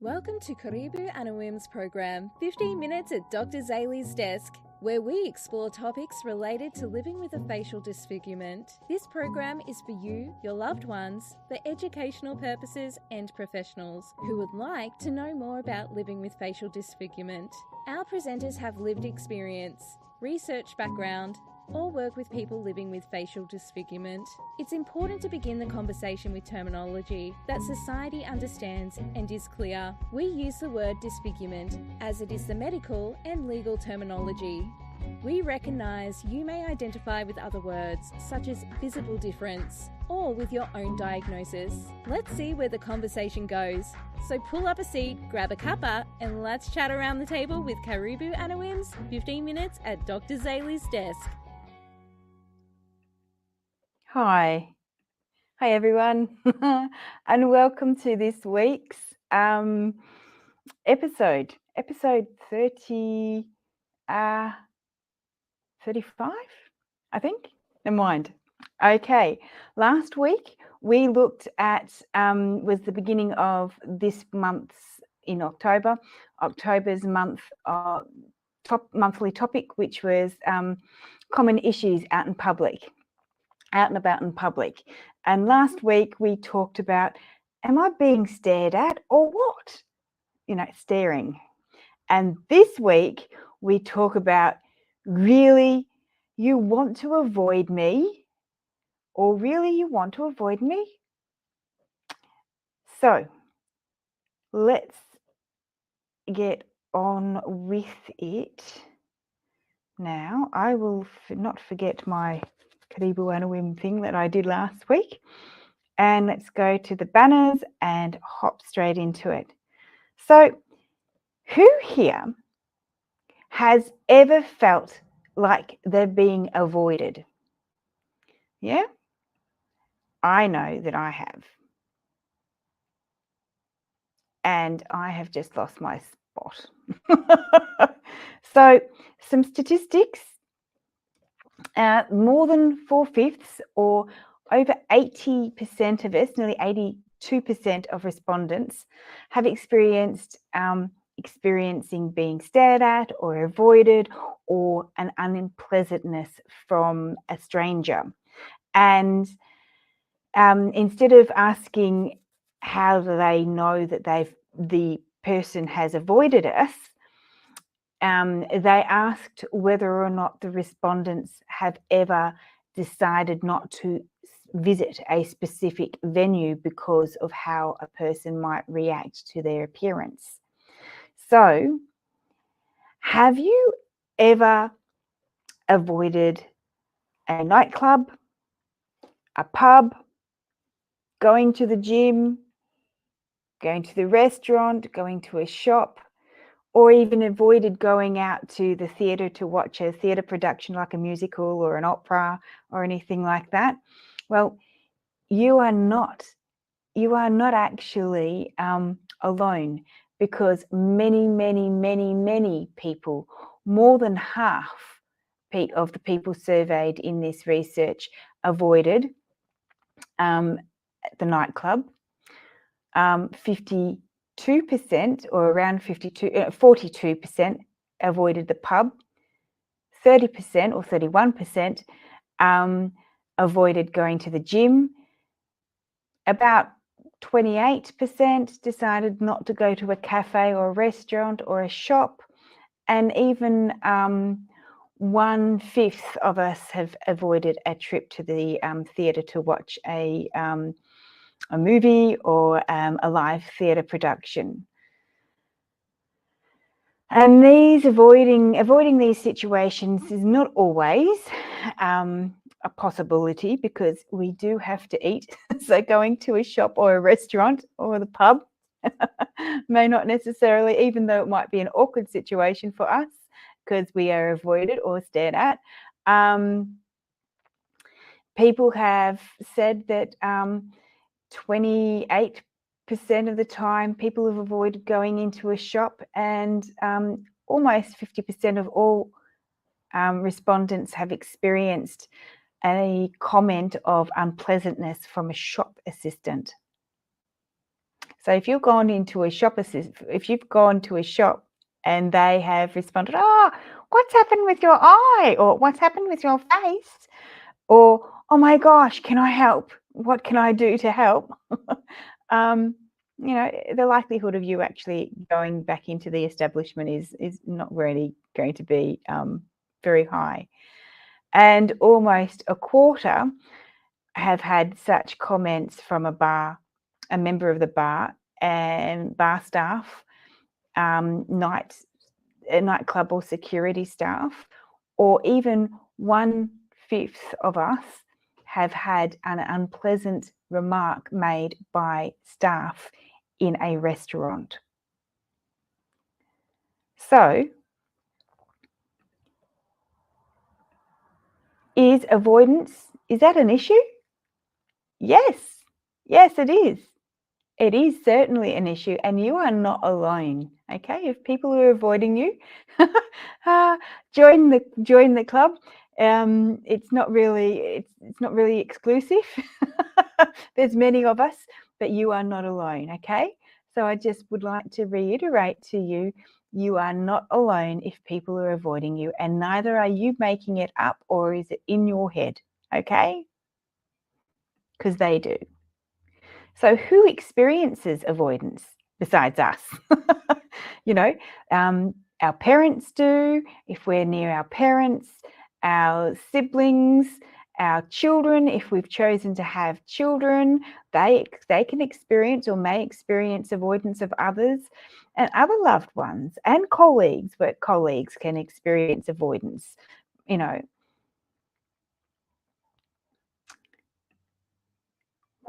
Welcome to Karibu Anawim's program, 15 Minutes at Dr. Zayli's Desk, where we explore topics related to living with a facial disfigurement. This program is for you, your loved ones, for educational purposes and professionals who would like to know more about living with facial disfigurement. Our presenters have lived experience, research background, or work with people living with facial disfigurement. It's important to begin the conversation with terminology that society understands and is clear. We use the word disfigurement as it is the medical and legal terminology. We recognise you may identify with other words such as visible difference or with your own diagnosis. Let's see where the conversation goes. So pull up a seat, grab a cuppa, and let's chat around the table with Karibu Anawim's 15 Minutes at Dr. Zayli's Desk. Hi everyone, and welcome to this week's episode 30, 35, I think. Never mind. Okay, last week we looked at, was the beginning of this month's, in October's monthly topic, which was common issues out and about in public. And last week we talked about, am I being stared at or what? Staring. And this week we talk about, really you want to avoid me, or really you want to avoid me? So let's get on with it. Now I will not forget my Karibu Anawim thing that I did last week. And let's go to the banners and hop straight into it. So, who here has ever felt like they're being avoided? Yeah? I know that I have. And I have just lost my spot. So, some statistics. More than 4/5 or over 80% of us, nearly 82% of respondents have experiencing being stared at or avoided or an unpleasantness from a stranger. And instead of asking how do they know that the person has avoided us, they asked whether or not the respondents have ever decided not to visit a specific venue because of how a person might react to their appearance. So, have you ever avoided a nightclub, a pub, going to the gym, going to the restaurant, going to a shop, or even avoided going out to the theatre to watch a theatre production like a musical or an opera or anything like that? Well, you are not actually alone, because many people, more than half of the people surveyed in this research, avoided the nightclub. 52% or around 42% avoided the pub. 30% or 31% avoided going to the gym. About 28% decided not to go to a cafe or a restaurant or a shop, and even 1/5 of us have avoided a trip to the theatre to watch a movie or a live theatre production. And avoiding these situations is not always a possibility, because we do have to eat. So going to a shop or a restaurant or the pub may not necessarily, even though it might be an awkward situation for us because we are avoided or stared at. People have said that 28% of the time people have avoided going into a shop, and almost 50% of all respondents have experienced a comment of unpleasantness from a shop assistant. So if you've gone into a shop if you've gone to a shop and they have responded, "Oh, what's happened with your eye?" or "What's happened with your face?" or "Oh my gosh, can I help? What can I do to help?" The likelihood of you actually going back into the establishment is not really going to be very high. And almost a quarter have had such comments from a member of the bar and bar staff, nightclub or security staff, or even 1/5 of us have had an unpleasant remark made by staff in a restaurant. So, is that an issue? Yes, it is. It is certainly an issue, and you are not alone. Okay, if people are avoiding you, join the club. It's not really exclusive. There's many of us, but you are not alone. Okay, so I just would like to reiterate to you, you are not alone if people are avoiding you, and neither are you making it up or is it in your head. Okay, because they do. So who experiences avoidance besides us? Our parents do, if we're near our parents, our siblings, our children, if we've chosen to have children, they can experience or may experience avoidance of others, and other loved ones and colleagues, work colleagues can experience avoidance.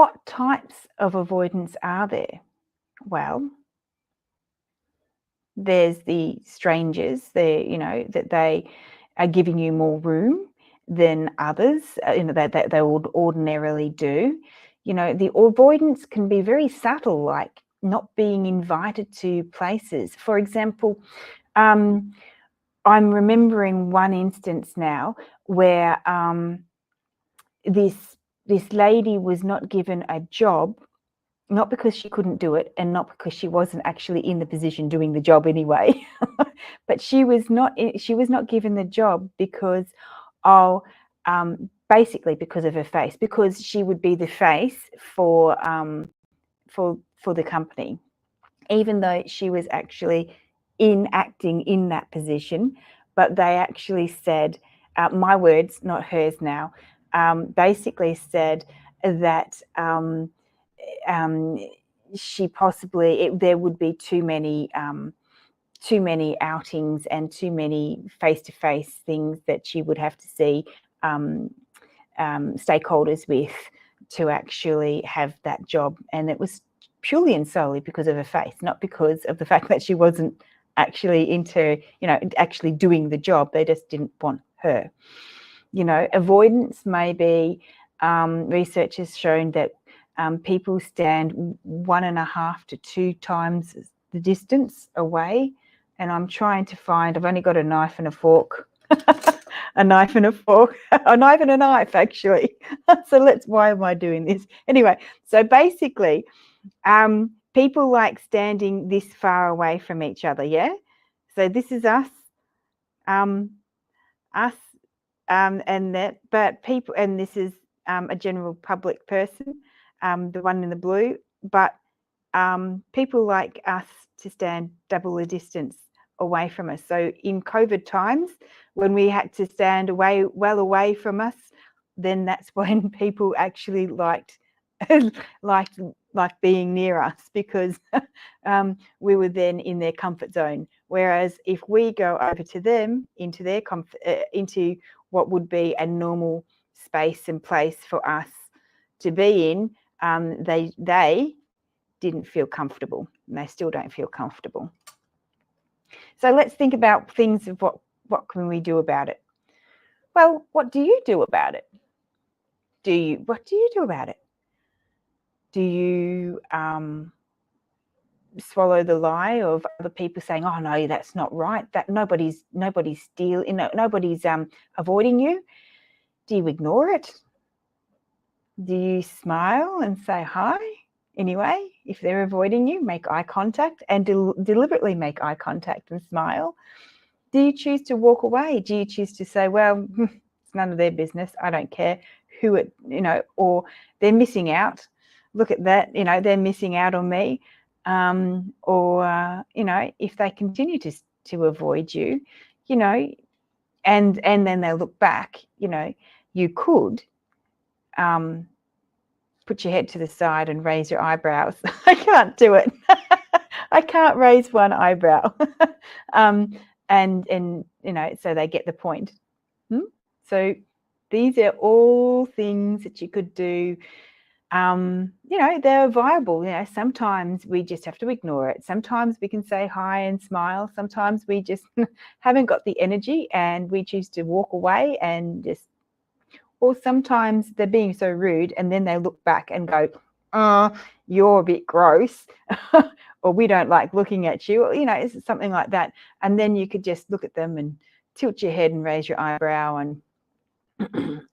What types of avoidance are there? Well, there's the strangers that they are giving you more room than others, that they would ordinarily do. The avoidance can be very subtle, like not being invited to places. For example, I'm remembering one instance now where this lady was not given a job, not because she couldn't do it and not because she wasn't actually in the position doing the job anyway, but she was not given the job because basically because of her face, because she would be the face for the company, even though she was actually acting in that position. But they actually said, my words, not hers now, basically said that she possibly, there would be too many outings and too many face-to-face things that she would have to see stakeholders with to actually have that job. And it was purely and solely because of her face, not because of the fact that she wasn't actually actually doing the job. They just didn't want her. Avoidance may be, research has shown that people stand 1.5 to 2 times the distance away. And I'm trying to find, I've only got a knife and a fork. A knife and a fork, a knife and a knife, actually. So why am I doing this? Anyway, so basically, people like standing this far away from each other, yeah? So this is us, and that, but people, and this is a general public person, the one in the blue, but people like us to stand double the distance away from us. So in COVID times, when we had to stand well away from us, then that's when people actually liked being near us, because we were then in their comfort zone. Whereas if we go over to them, into their comfort, into what would be a normal space and place for us to be in, they didn't feel comfortable, and they still don't feel comfortable. So let's think about things of what can we do about it? Well, what do you do about it? What do you do about it? Do you swallow the lie of other people saying, "Oh no, that's not right. That nobody's stealing, nobody's avoiding you"? Do you ignore it? Do you smile and say hi anyway? If they're avoiding you, make eye contact and deliberately make eye contact and smile. Do you choose to walk away? Do you choose to say, well, it's none of their business, I don't care who it, or they're missing out. Look at that, they're missing out on me. If they continue to avoid you, and then they look back, you could put your head to the side and raise your eyebrows. I can't do it. I can't raise one eyebrow. So they get the point. So these are all things that you could do. They're viable. Sometimes we just have to ignore it. Sometimes we can say hi and smile. Sometimes we just haven't got the energy and we choose to walk away and just, or sometimes they're being so rude and then they look back and go, oh, you're a bit gross, or we don't like looking at you, it's something like that. And then you could just look at them and tilt your head and raise your eyebrow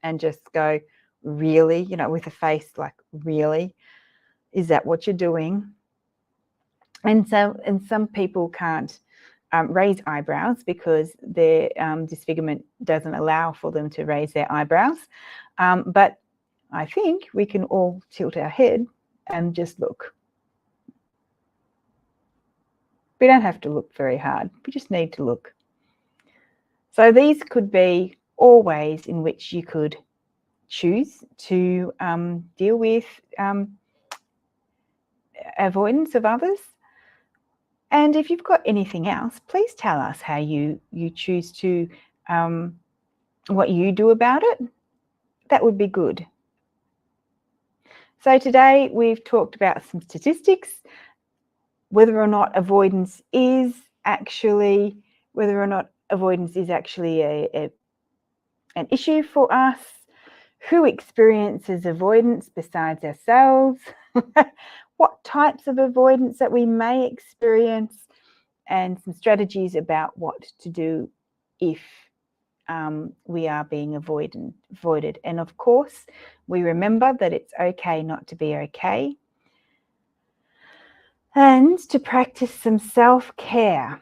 and just go, really, with a face like, really, is that what you're doing? And some people can't raise eyebrows because their disfigurement doesn't allow for them to raise their eyebrows. But I think we can all tilt our head and just look. We don't have to look very hard. We just need to look. So these could be all ways in which you could choose to deal with avoidance of others. And if you've got anything else, please tell us how you choose to, what you do about it. That would be good. So today we've talked about some statistics, whether or not avoidance is actually an issue for us, who experiences avoidance besides ourselves, what types of avoidance that we may experience, and some strategies about what to do if we are being avoided. And of course, we remember that it's okay not to be okay, and to practice some self-care.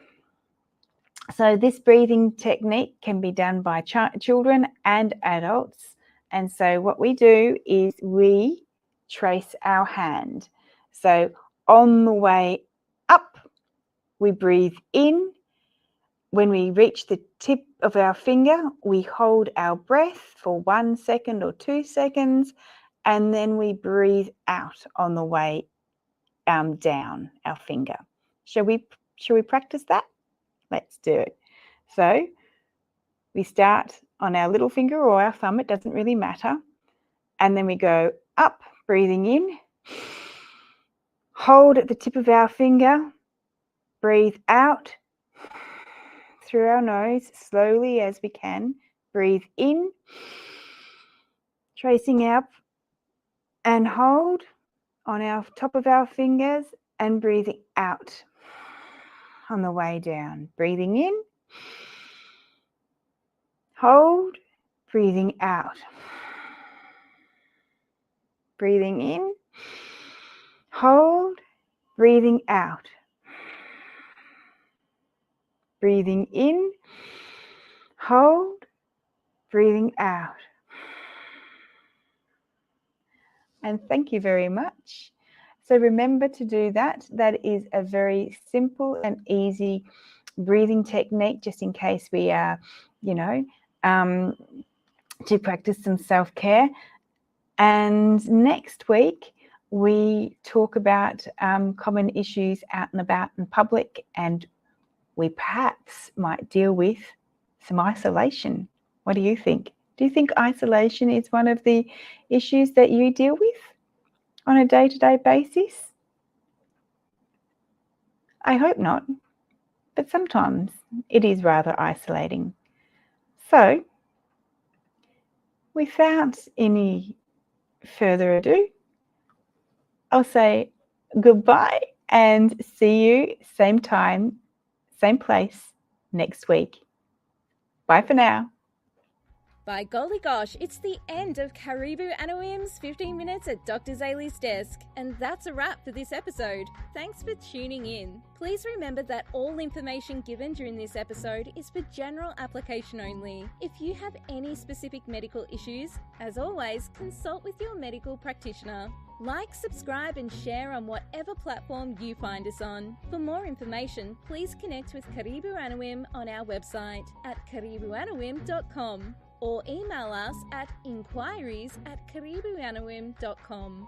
So this breathing technique can be done by children and adults. And so what we do is we trace our hand. So on the way up, we breathe in. When we reach the tip of our finger, we hold our breath for 1 second or 2 seconds, and then we breathe out on the way down our finger. Shall we practice that? Let's do it. So we start on our little finger or our thumb, it doesn't really matter. And then we go up, breathing in, hold at the tip of our finger, breathe out through our nose slowly as we can, breathe in, tracing up, and hold on our top of our fingers and breathing out on the way down. Breathing in, hold, breathing out. Breathing in, hold, breathing out. Breathing in, hold, breathing out. And thank you very much. So remember to do that. That is a very simple and easy breathing technique, just in case we are, to practice some self-care. And next week, we talk about common issues out and about in public, and we perhaps might deal with some isolation. What do you think? Do you think isolation is one of the issues that you deal with on a day-to-day basis? I hope not, but sometimes it is rather isolating. So, without any further ado, I'll say goodbye and see you same time, same place next week. Bye for now. By golly gosh, it's the end of Karibu Anawim's 15 minutes at Dr. Zaley's desk. And that's a wrap for this episode. Thanks for tuning in. Please remember that all information given during this episode is for general application only. If you have any specific medical issues, as always, consult with your medical practitioner. Like, subscribe and share on whatever platform you find us on. For more information, please connect with Karibu Anawim on our website at karibuanawim.com or email us at inquiries@karibuanawim.com.